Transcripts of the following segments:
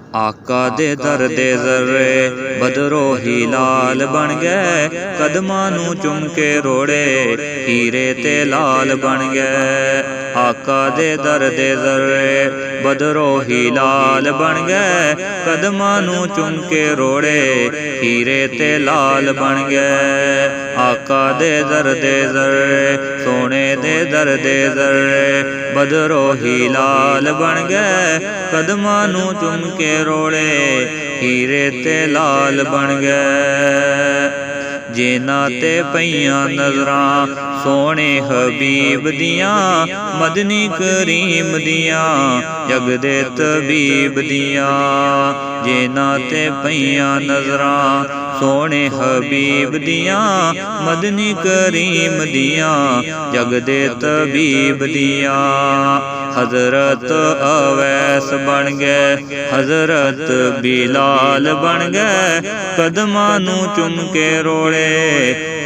आका दे दर दे जर्रे बदरोही लाल बन गए, कदमां नूं चुम के रोड़े हीरे ते लाल बन गए। आका दे दर दे जर्रे बदरोही लाल बन गए, कदमां नूं चुम के रोड़े हीरे ते लाल बन गए। आका दे दर दे जर्रे सोने दे दर दे जर्रे बदरोही लाल बन गए, कदमां नूं चुम के रोड़े हीरे ते लाल बन गए। जिन्हां ते पईयां नज़रां सोने हबीब दियां, मदनी करीम दियां जगदे तबीब दियां। जिन्हां ते पईयां नज़रां सोने हबीब दियां, मदनी करीम दियां जगदे तबीब दियां। हज़रत अवैस बन गए, हज़रत बिलाल बन गए, कदमां नूं चुम के रोड़े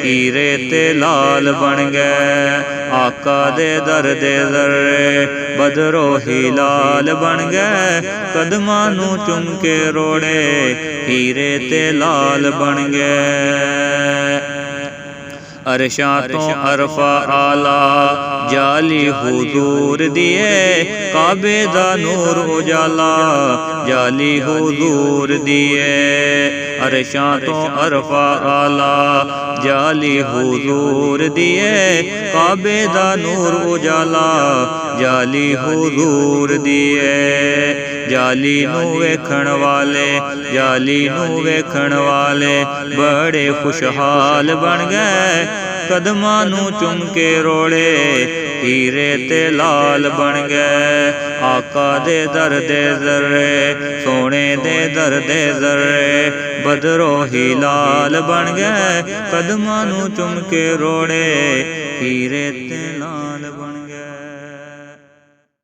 हीरे ते लाल बन गए। आका दे दर दे जर्रे बदरोही लाल बन गए, कदमां नूं चुम के रोड़े हीरे ते लाल बन गए। अरशां तो अरफा आला जाली हुजूर दिए, काबे दा नूर उजाला जाली हुजूर दिए। अरशां तो अरफा आला जाली हुजूर दिए, काबे दा नूर उजाला जाली हुजूर दिए। जाली नूं वेखण वाले, जाली नूं वेखण वाले बड़े खुशहाल बन गए, कदमां नूं चुम के रोड़े हीरे ते लाल बन गए। आका दे दर दे जर्रे सोने दे दर दे जर्रे बदरोही लाल बन गए, कदमां नूं चुम के रोड़े हीरे ते लाल बन गए।